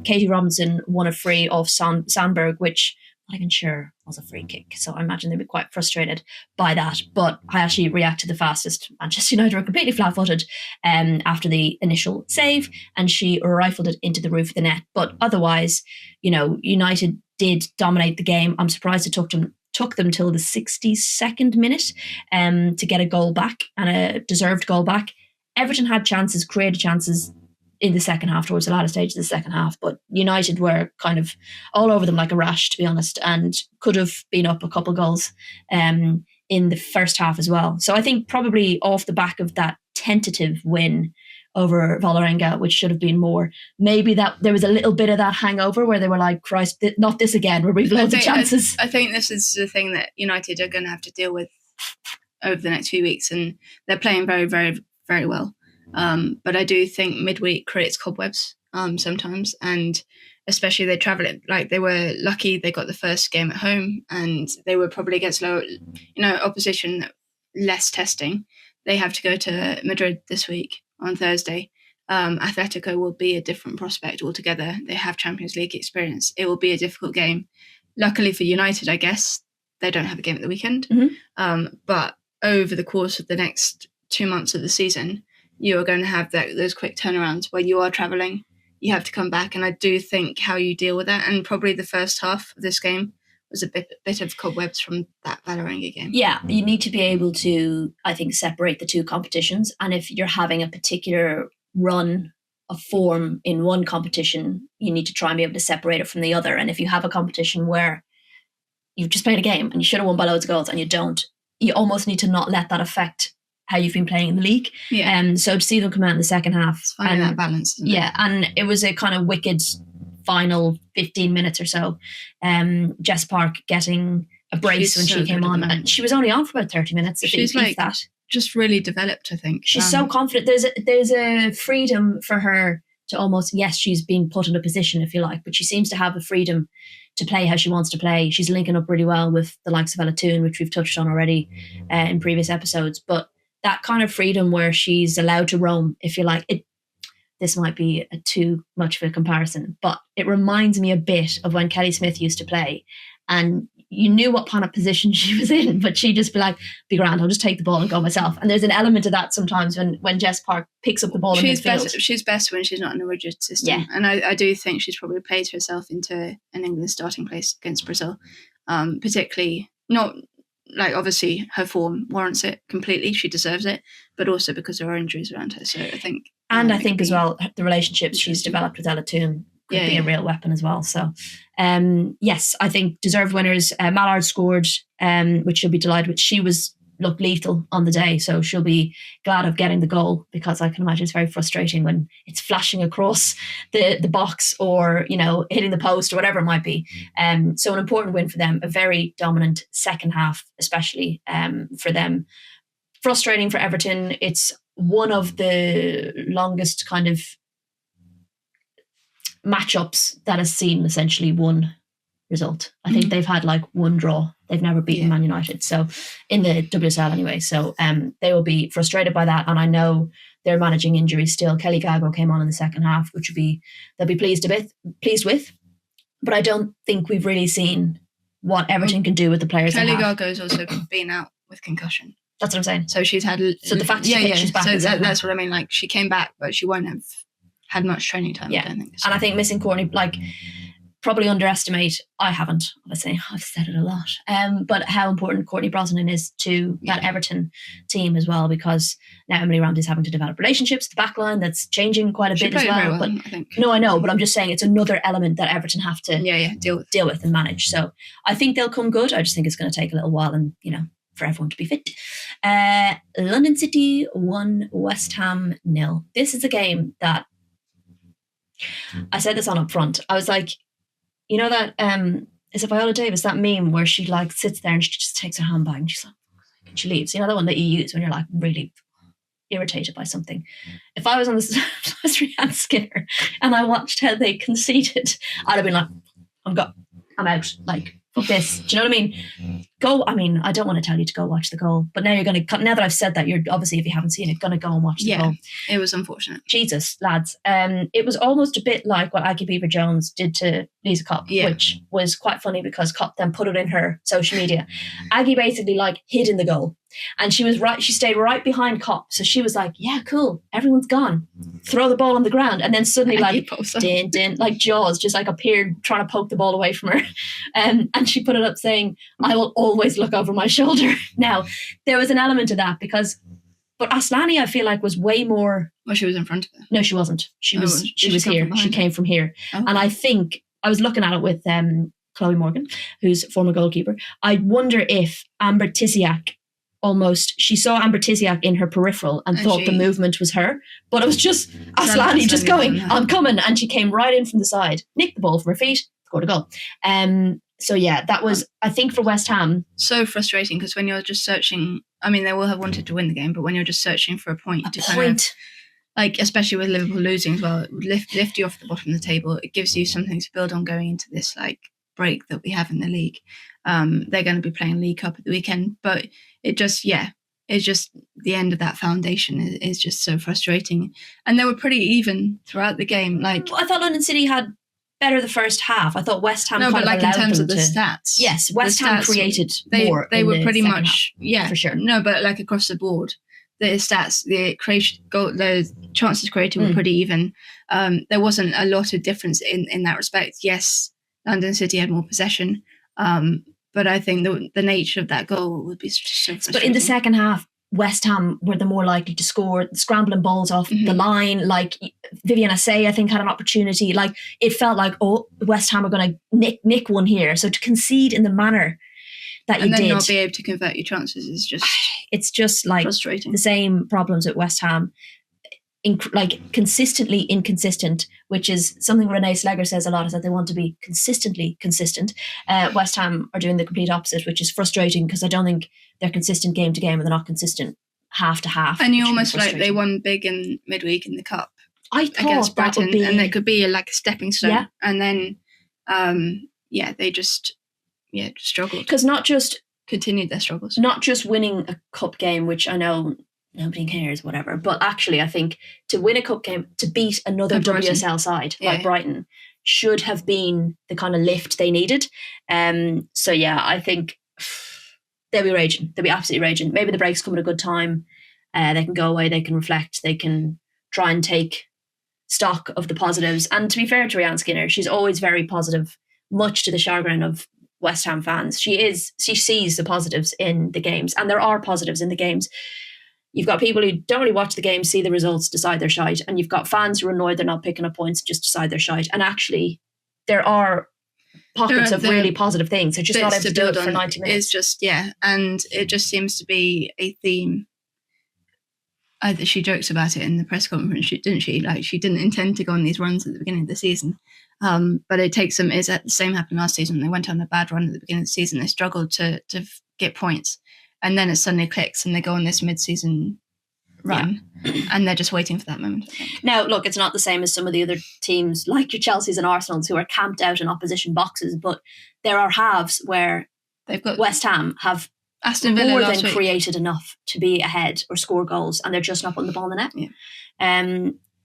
Katie Robinson won a free off Sandberg, which I'm not even sure was a free kick. So I imagine they'd be quite frustrated by that. But Hayashi reacted the fastest. Manchester United were completely flat-footed after the initial save, and she rifled it into the roof of the net. But otherwise, United did dominate the game. I'm surprised it took them till the 62nd minute to get a goal back, and a deserved goal back. Everton had chances, created chances in the second half, towards the latter stage of the second half, but United were kind of all over them like a rash, to be honest, and could have been up a couple goals in the first half as well. So I think probably off the back of that tentative win over Vålerenga, which should have been more, maybe that there was a little bit of that hangover where they were like, Christ, not this again, where we've loads of chances. I think this is the thing that United are going to have to deal with over the next few weeks, and they're playing very, very, very well. But I do think midweek creates cobwebs sometimes, and especially they travel it. Like, they were lucky they got the first game at home, and they were probably against lower, opposition, less testing. They have to go to Madrid this week on Thursday. Atletico will be a different prospect altogether. They have Champions League experience. It will be a difficult game. Luckily for United, I guess, they don't have a game at the weekend. Mm-hmm. But over the course of the next 2 months of the season, you are going to have those quick turnarounds where you are travelling, you have to come back. And I do think how you deal with that, and probably the first half of this game was a bit of cobwebs from that Vålerenga game. Yeah, you need to be able to, I think, separate the two competitions. And if you're having a particular run of form in one competition, you need to try and be able to separate it from the other. And if you have a competition where you've just played a game and you should have won by loads of goals and you don't, you almost need to not let that affect how you've been playing in the league. Yeah. So to see them come out in the second half. It's finding that balance. Yeah, and it was a kind of wicked final 15 minutes or so. Jess Park getting a brace when she came on. And she was only on for about 30 minutes. She's like that. Just really developed, I think. She's so confident. There's a freedom for her to almost, yes, she's being put in a position, if you like, but she seems to have the freedom to play how she wants to play. She's linking up really well with the likes of Ella Toon, which we've touched on already in previous episodes. But that kind of freedom where she's allowed to roam, if you like, this might be too much of a comparison, but it reminds me a bit of when Kelly Smith used to play, and you knew what kind of position she was in, but she'd just be like, be grand, I'll just take the ball and go myself. And there's an element of that sometimes when Jess Park picks up the ball in midfield. She's best when she's not in a rigid system. Yeah. And I do think she's probably played herself into an England starting place against Brazil, particularly not... Like, obviously, her form warrants it completely. She deserves it, but also because there are injuries around her. So I think... And I think as well, the relationships she's developed with Ella Toon could be a real weapon as well. So, yes, I think deserved winners. Mallard scored, which she'll be delighted with. She looked lethal on the day, so she'll be glad of getting the goal, because I can imagine it's very frustrating when it's flashing across the box or, hitting the post or whatever it might be. So an important win for them, a very dominant second half, especially for them. Frustrating for Everton. It's one of the longest kind of matchups that has seen essentially one result. I think they've had like one draw. They've never beaten Man United. So in the WSL anyway. So they will be frustrated by that. And I know they're managing injuries still. Kelly Gago came on in the second half, which they'll be pleased with. But I don't think we've really seen what Everton can do with the players. Kelly Gargo's also been out with concussion. That's what I'm saying. So she's had. So the fact she's back. So that's what I mean. Like, she came back, but she won't have had much training time. Yeah, I don't think. So. And I think missing Courtney, like, probably underestimate. I haven't. Obviously, I've said it a lot. But how important Courtney Brosnan is to that Everton team as well, because now Emily Ramsey's having to develop relationships. The back line that's changing quite a bit as well. But I think. No, I know, but I'm just saying it's another element that Everton have to deal with and manage. So I think they'll come good. I just think it's going to take a little while, and for everyone to be fit. London City 1, West Ham 0. This is a game that I said this on up front. I was like, that is it Viola Davis, that meme where she like sits there and she just takes her handbag and she's like, and she leaves. The one that you use when you're like really irritated by something. If I was on this Rhiannon Skinner and I watched how they conceded, I'd have been like, I'm out. Like, fuck this. Do you know what I mean? I don't want to tell you to go watch the goal, but now that I've said that, you're obviously, if you haven't seen it, going to go and watch the goal. It was unfortunate. Jesus, lads. It was almost a bit like what Aggie Beaver-Jones did to Lisa Kopp, which was quite funny because Kopp then put it in her social media. Aggie basically hid in the goal. And she stayed right behind Kopp. So she was like, yeah, cool, everyone's gone. Throw the ball on the ground. And then suddenly din, like Jaws just appeared trying to poke the ball away from her. And she put it up saying, I will always look over my shoulder. Now, there was an element of that but Aslani, I feel like, was way more... Well, she was in front of her. No, she wasn't. She was here. She came from here. Oh. And I think, I was looking at it with Chloe Morgan, who's former goalkeeper. I wonder if Amber Tisiak she saw Amber Tisiak in her peripheral and thought the movement was her, but it was just Aslani just going, I'm coming, and she came right in from the side, nicked the ball from her feet, scored a goal. So yeah, that was, I think, for West Ham. So frustrating, because when you're just searching, I mean, they will have wanted to win the game, but when you're just searching for a point, especially with Liverpool losing as well, it would lift you off the bottom of the table. It gives you something to build on going into this break that we have in the league. They're going to be playing League Cup at the weekend, but it's just the end of that foundation is just so frustrating. And they were pretty even throughout the game. I thought London City had better the first half. I thought West Ham in terms of the stats. Yes, West Ham created more. They were pretty much half, for sure. No, but across the board, the stats, the chances created were pretty even. There wasn't a lot of difference in that respect. Yes, London City had more possession, but I think the nature of that goal would be so frustrating. But in the second half, West Ham were the more likely to score, scrambling balls off the line. Vivian Assay, I think, had an opportunity. It felt like, West Ham are going to nick one here. So to concede in the manner that you did, and then not be able to convert your chances is just it's just frustrating. The same problems at West Ham. Consistently inconsistent, which is something Renee Slegger says a lot, is that they want to be consistently consistent. West Ham are doing the complete opposite, which is frustrating because I don't think they're consistent game to game and they're not consistent half to half. And you almost they won big in midweek in the cup. I thought against Brighton, that would be... and it could be a stepping stone. Yeah. And then, they just struggled. Because not just continued their struggles. Not just winning a cup game, which I know nobody cares, whatever. But actually, I think to win a cup game, to beat another WSL side like Brighton, should have been the kind of lift they needed. So yeah, I think they'll be raging. They'll be absolutely raging. Maybe the breaks come at a good time. They can go away. They can reflect. They can try and take stock of the positives. And to be fair to Rhiannon Skinner, she's always very positive, much to the chagrin of West Ham fans. She sees the positives in the games, and there are positives in the games. You've got people who don't really watch the game, see the results, decide they're shite. And you've got fans who are annoyed they're not picking up points, just decide they're shite. And actually, there are pockets of really positive things. They're just not able to do it for 90 minutes. It's just, and it just seems to be a theme. She jokes about it in the press conference, didn't she? She didn't intend to go on these runs at the beginning of the season. But it takes them, the same happened last season. They went on a bad run at the beginning of the season. They struggled to get points. And then it suddenly clicks and they go on this mid-season run and they're just waiting for that moment. Now, look, it's not the same as some of the other teams like your Chelseas and Arsenals who are camped out in opposition boxes, but there are halves where they've got West Ham have Aston Villa more than created enough to be ahead or score goals, and they're just not putting the ball in the net. Yeah.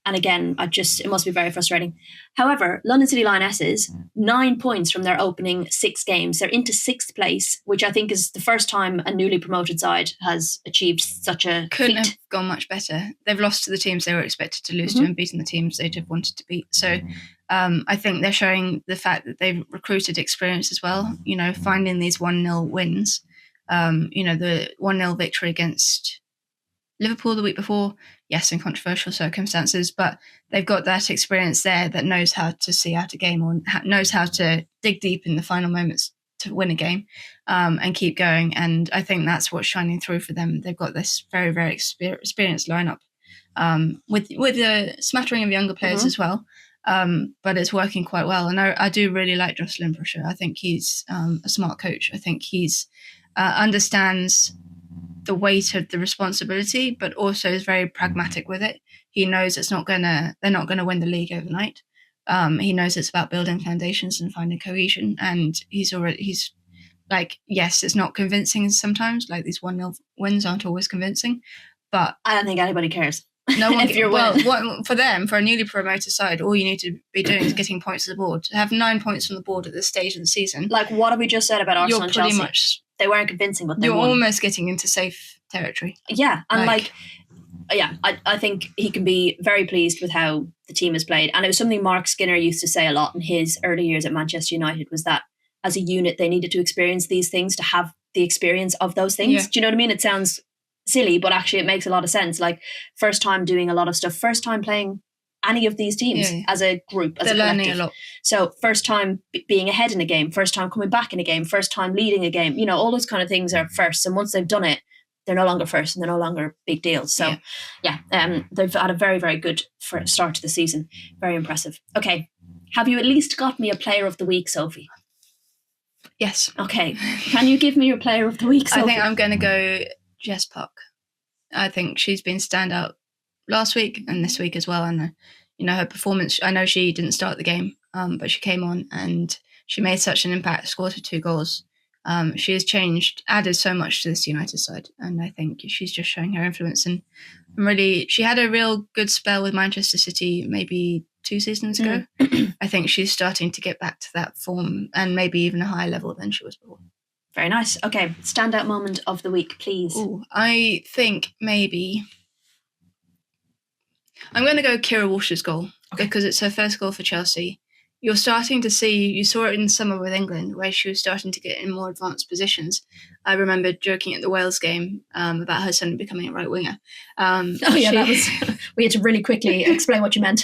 And again, it must be very frustrating. However, London City Lionesses, 9 points from their opening 6 games. They're into 6th place, which I think is the first time a newly promoted side has achieved such a Couldn't feat. have gone much better. They've lost to the teams they were expected to lose to and beaten the teams they'd have wanted to beat. So I think they're showing the fact that they've recruited experience as well, finding these 1-0 wins. The 1-0 victory against Liverpool the week before, yes, in controversial circumstances, but they've got that experience there that knows how to see out a game or knows how to dig deep in the final moments to win a game and keep going. And I think that's what's shining through for them. They've got this very, very experienced lineup with a smattering of younger players as well. But it's working quite well. And I do really like Jocelyn Brusher. I think he's a smart coach. I think he's understands the weight of the responsibility, but also is very pragmatic with it. He knows they're not gonna win the league overnight. He knows it's about building foundations and finding cohesion. And he's like, yes, it's not convincing sometimes. Like these 1-0 wins aren't always convincing, but I don't think anybody cares. No one. If you're for them, for a newly promoted side, all you need to be doing is getting points to the board. To have 9 points on the board at this stage of the season, like what have we just said about Arsenal and Chelsea? Much. They weren't convincing, but they won. You're almost getting into safe territory. Yeah, and I think he can be very pleased with how the team has played. And it was something Mark Skinner used to say a lot in his early years at Manchester United, was that as a unit they needed to experience these things to have the experience of those things. Yeah. Do you know what I mean? It sounds silly, but actually it makes a lot of sense. Like first time doing a lot of stuff, first time playing any of these teams as a group, as a collective. Learning a lot. So first time being ahead in a game, first time coming back in a game, first time leading a game, all those kind of things are first. And once they've done it, they're no longer first and they're no longer big deals. So they've had a very, very good start to the season. Very impressive. Okay. Have you at least got me a player of the week, Sophie? Yes. Okay. Can you give me your player of the week, Sophie? I think I'm going to go Jess Park. I think she's been standout last week and this week as well. And, her performance, I know she didn't start the game, but she came on and she made such an impact, scored her 2 goals. She has added so much to this United side. And I think she's just showing her influence. And really, she had a real good spell with Manchester City maybe 2 seasons ago. I think she's starting to get back to that form and maybe even a higher level than she was before. Very nice. Okay, standout moment of the week, please. Ooh, I think maybe I'm going to go Kira Walsh's goal because it's her first goal for Chelsea. You're starting to see, you saw it in the summer with England where she was starting to get in more advanced positions. I remember joking at the Wales game about her suddenly becoming a right winger. We had to really quickly explain what you meant.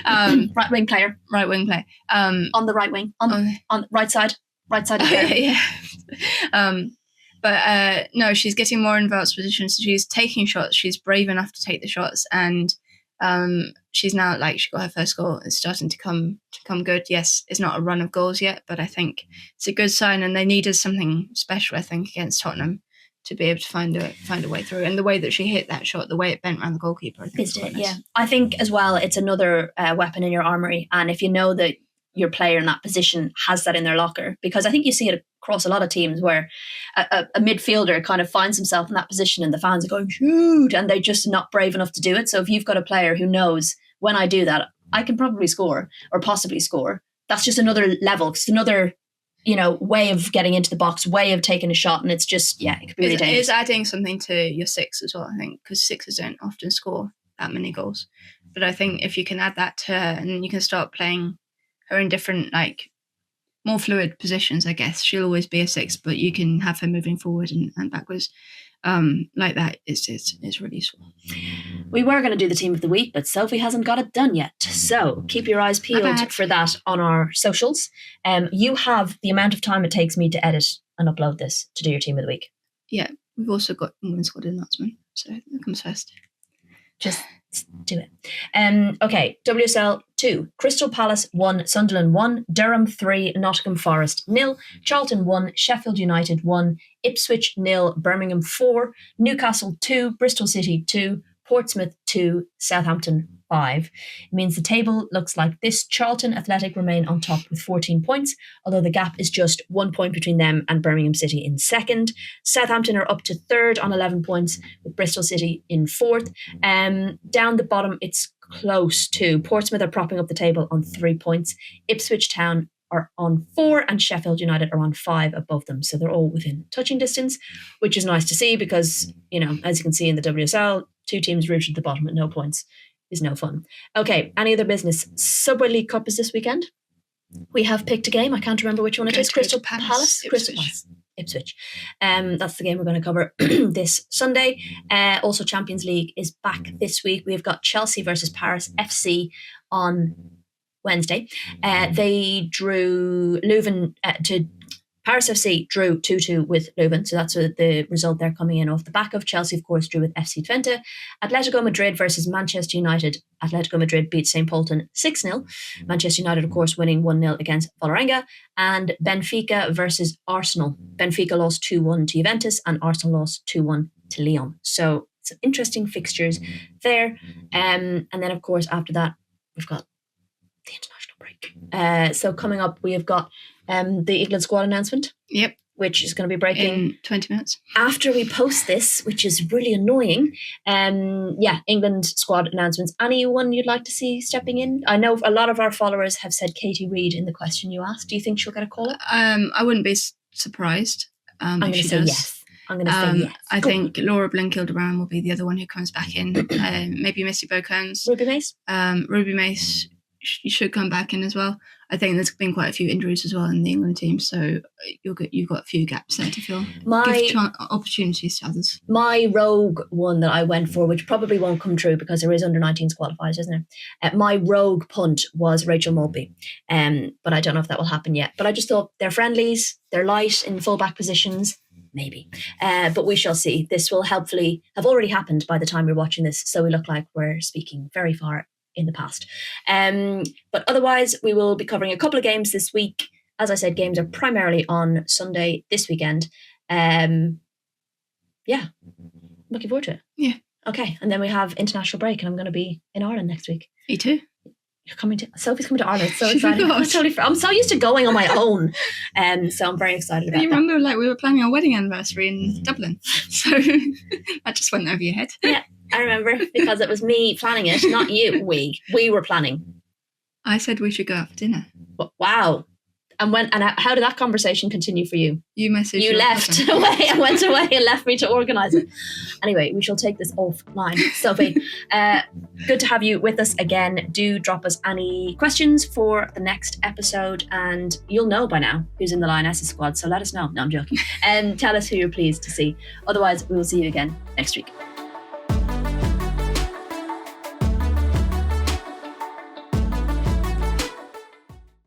Right wing player. Right wing player. On the right wing. On right side. Right side of the no, she's getting more advanced positions. She's taking shots. She's brave enough to take the shots, and she's now she got her first goal. It's starting to come good. Yes, it's not a run of goals yet, but I think it's a good sign. And they needed something special, I think, against Tottenham to be able to find a way through. And the way that she hit that shot, the way it bent around the goalkeeper, I think it's quite nice. Yeah, I think as well, it's another weapon in your armory. And if you know that your player in that position has that in their locker, because I think you see it across a lot of teams where a midfielder kind of finds himself in that position and the fans are going, shoot, and they're just not brave enough to do it. So if you've got a player who knows, when I do that, I can probably score or possibly score, that's just another level. It's another, way of getting into the box, way of taking a shot. And it's just, it could be really dangerous. It's adding something to your 6 as well, I think, because 6ers don't often score that many goals. But I think if you can add that to her and you can start playing her in different, more fluid positions, I guess. She'll always be a 6, but you can have her moving forward and backwards like that. It's really useful. We were going to do the team of the week, but Sophie hasn't got it done yet. So keep your eyes peeled for that on our socials. You have the amount of time it takes me to edit and upload this to do your team of the week. Yeah, we've also got England squad announcement, so that comes first. Just do it. Okay, WSL 2, Crystal Palace 1, Sunderland 1, Durham 3, Nottingham Forest 0, Charlton 1, Sheffield United 1, Ipswich 0, Birmingham 4, Newcastle 2, Bristol City 2, Portsmouth 2, Southampton 5. It means the table looks like this. Charlton Athletic remain on top with 14 points, although the gap is just 1 point between them and Birmingham City in second. Southampton are up to third on 11 points with Bristol City in fourth. Down the bottom, it's close too. Portsmouth are propping up the table on 3 points. Ipswich Town are on 4 and Sheffield United are on 5 above them. So they're all within touching distance, which is nice to see because, as you can see in the WSL, 2 teams rooted at the bottom at no points is no fun. Okay, any other business? Subway League Cup is this weekend. We have picked a game. I can't remember which one it is. Crystal Palace. Crystal Palace. Ipswich. That's the game we're going to cover this Sunday. Also, Champions League is back this week. We've got Chelsea versus Paris FC on Wednesday. They drew Leuven to Paris FC drew 2-2 with Leuven, so that's the result they're coming in off the back of. Chelsea, of course, drew with FC Twente. Atletico Madrid versus Manchester United. Atletico Madrid beat St. Polten 6-0. Manchester United, of course, winning 1-0 against Vålerenga. And Benfica versus Arsenal. Benfica lost 2-1 to Juventus and Arsenal lost 2-1 to Lyon. So some interesting fixtures there. And then, of course, after that, we've got the international break. So coming up, we have got the England squad announcement. Yep. Which is going to be breaking in 20 minutes. After we post this, which is really annoying. England squad announcements. Anyone you'd like to see stepping in? I know a lot of our followers have said Katie Reid in the question you asked. Do you think she'll get a call? I wouldn't be surprised I'm going to say yes. I'm going to say yes. I think Laura Blinkilde-Brown will be the other one who comes back in. Maybe Missy Beaucombes. Ruby Mace? Ruby Mace should come back in as well. I think there's been quite a few injuries as well in the England team, so you've got a few gaps there to fill. Give opportunities to others. My rogue one that I went for, which probably won't come true because there is under-19s qualifiers, isn't there? My rogue punt was Rachel Mulvey, but I don't know if that will happen yet. But I just thought they're friendlies, they're light in full-back positions, maybe. But we shall see. This will hopefully have already happened by the time you're watching this, so we look like we're speaking very far in the past. But otherwise, we will be covering a couple of games this week. As I said, games are primarily on Sunday this weekend. Looking forward to it. Yeah. Okay, and then we have international break, and I'm going to be in Ireland next week. Me too. Sophie's coming to Ireland. So excited! I'm so used to going on my own, so I'm very excited about. You remember, we were planning our wedding anniversary in Dublin, so that just went over your head. Yeah. I remember because it was me planning it, not you. We were planning. I said we should go out for dinner. Wow. And how did that conversation continue for you? You messaged. You left away and went away and left me to organise it. Anyway, we shall take this offline. Sophie, good to have you with us again. Do drop us any questions for the next episode, and you'll know by now who's in the Lionesses squad. So let us know. No, I'm joking. And tell us who you're pleased to see. Otherwise, we will see you again next week.